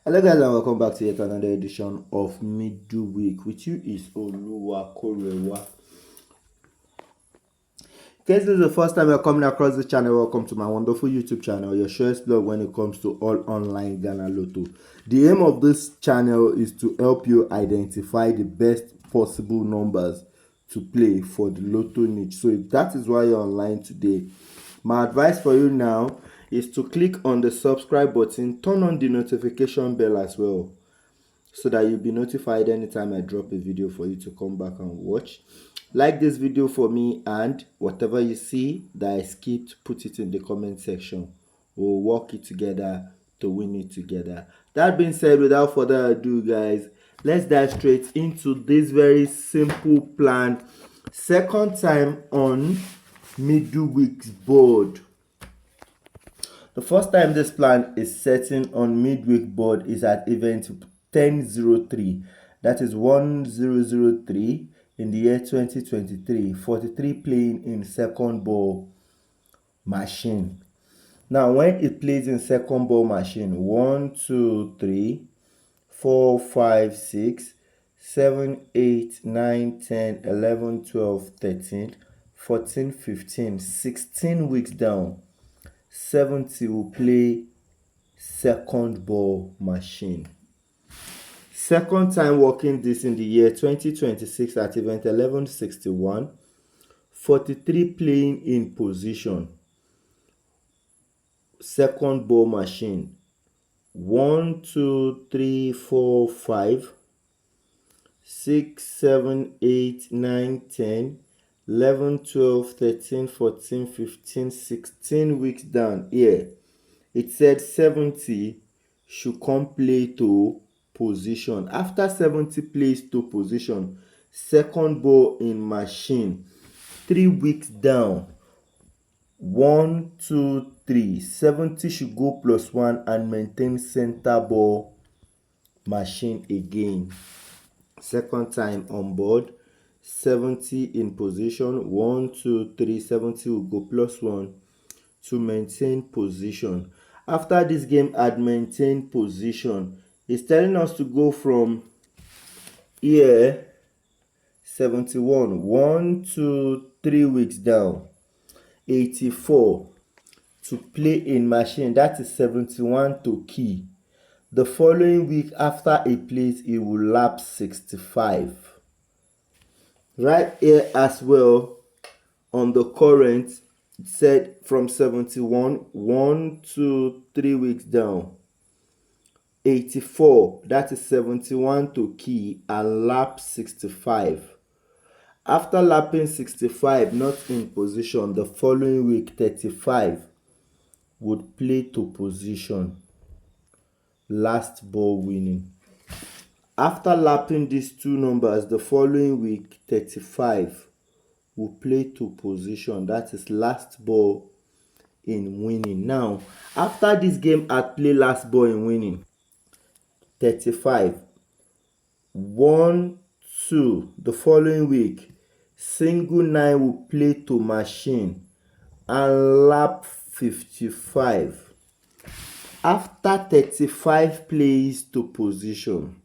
Hello guys and welcome back to yet another edition of Midweek. With you is Oluwa Korewa. In case this is the first time you're coming across the channel, welcome to my wonderful YouTube channel, your surest blog when it comes to all online Ghana Lotto. The aim of this channel is to help you identify the best possible numbers to play for the Lotto niche. So if that is why you're online today, my advice for you now is to click on the subscribe button, turn on the notification bell as well, so that you'll be notified anytime I drop a video for you to come back and watch. Like this video for me, and whatever you see that I skipped, put it in the comment section. We'll work it together to win it together. That being said, without further ado guys, let's dive straight into this very simple plan. Second time on Midweek's board. The first time this plan is setting on Midweek board is at event 1003. That is 1003 in the year 2023. 43 playing in second ball machine. Now when it plays in second ball machine, 1, 2, 3, 4, 5, 6, 7, 8, 9, 10, 11, 12, 13, 14, 15, 16 weeks down, 70 will play second ball machine. Second time working this in the year 2026 at event 1161, 43 playing in position, second ball machine, 1, 2, 3, 4, 5, 6, 7, 8, 9, 10, 11, 12, 13, 14, 15, 16 weeks down here. It said 70 should come play to position. After 70 plays to position, second ball in machine, 3 weeks down, 1, 2, 3, 70 should go +1 and maintain center ball machine again. Second time on board, 70 in position, 1, 2, 3, 70 will go +1 to maintain position. After this game had maintained position, it's telling us to go from here 71, 1, 2, 3 weeks down, 84 to play in machine. That is 71 to key. The following week after a plays, it will lap 65. Right here as well on the current, it said from 71, 1, 2, 3 weeks down, 84, that is 71 to key and lap 65. After lapping 65, not in position, the following week 35 would play to position, last ball winning. After lapping these two numbers, the following week 35 will play to position, that is last ball in winning. Now after this game at play last ball in winning, 35, 1, 2, the following week single 9 will play to machine and lap 55. After 35 plays to position,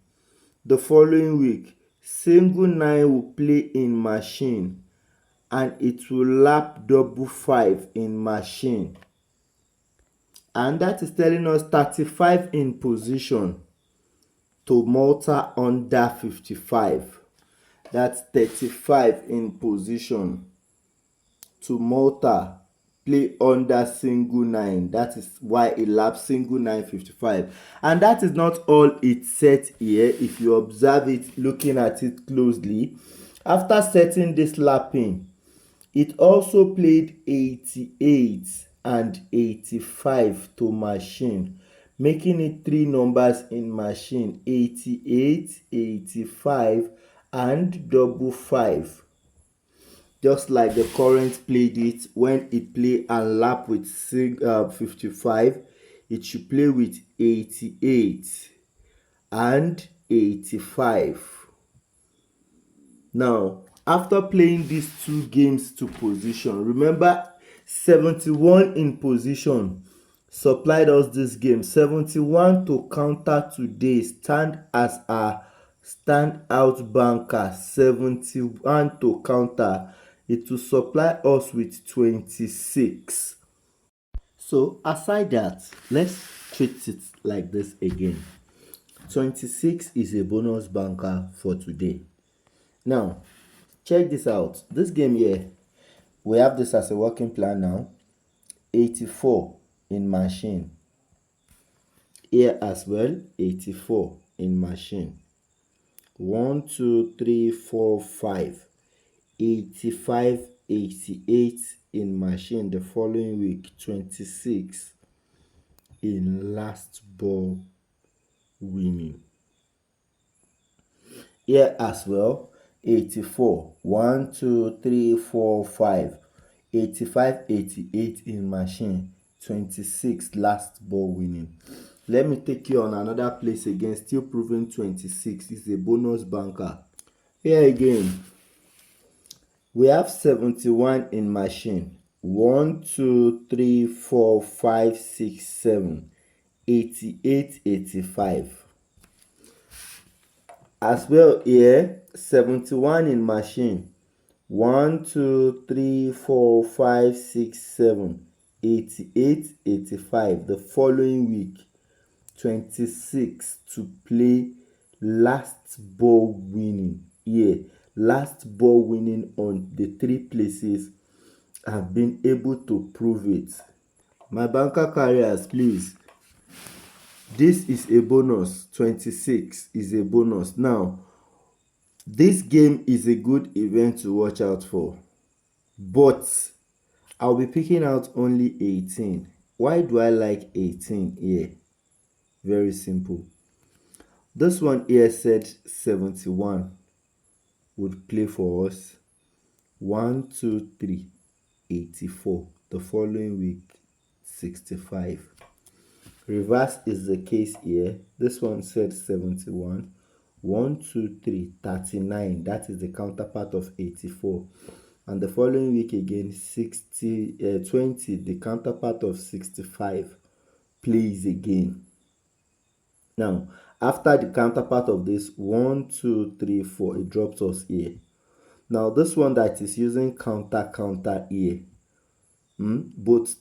the following week single 9 will play in machine and it will lap double 5 in machine, and that is telling us 35 in position to Malta under 55. That's 35 in position to Malta play under single 9. That is why it laps single 9 55. And that is not all it set here. If you observe it, looking at it closely, after setting this lapping, it also played 88 and 85 to machine, making it 3 numbers in machine: 88, 85 and double 5. Just like the current played it. When it play and lap with 55, it should play with 88 and 85. Now after playing these two games to position, remember 71 in position supplied us this game. 71 to counter today, stand as our standout banker. 71 to counter, it will supply us with 26. So aside that, let's treat it like this again. 26 is a bonus banker for today. Now check this out. This game here, we have this as a working plan now. 84 in machine. Here as well, 84 in machine. 1 2 3 4 5. 85, 88 in machine. The following week, 26 in last ball winning. Here as well, 84. 1 2 3 4 5. 85, 88 in machine. 26 last ball winning. Let me take you on another place again, still proving 26 is a bonus banker. Here again, we have 71 in machine. 1 2 3 4 5 6 7. 88, 85. As well here, 71 in machine. 1 2 3 4 5 6 7. 88, 85. The following week, 26 to play last ball winning. Last ball winning on the 3 places. I've been able to prove it. My banker carriers, please, this is a bonus. 26 is a bonus. Now this game is a good event to watch out for, but I'll be picking out only 18. Why do I like 18 here? Very simple. This one here said 71 would play for us. 1 2 3, 84. The following week, 65. Reverse is the case here. This one said 71. 1 2 3, 39. That is the counterpart of 84. And the following week again, 20, the counterpart of 65 plays again. Now after the counterpart of this, 1 2 3 4, it drops us here. Now this one that is using counter here, both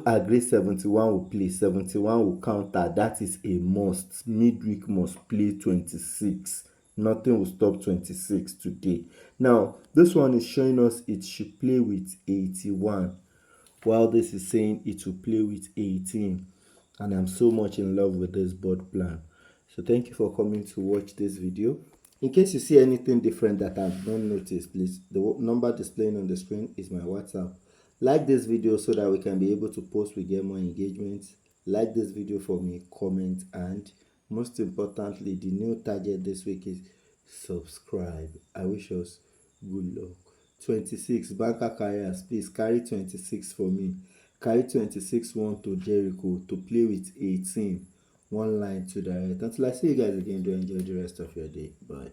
agree 71 will play, 71 will counter. That is a must. Midweek must play 26. Nothing will stop 26 today. Now this one is showing us it should play with 81, while this is saying it will play with 18. And I'm so much in love with this board plan. So thank you for coming to watch this video. In case you see anything different that I've not noticed, please, the number displaying on the screen is my WhatsApp. Like this video so that we can be able to post, we get more engagements. Like this video for me, comment, and most importantly, the new target this week is subscribe. I wish us good luck. 26 banker carriers, please carry 26 for me. Carry 26 1 to Jericho to play with 18. One line to the right. Until I see you guys again, do enjoy the rest of your day. Bye.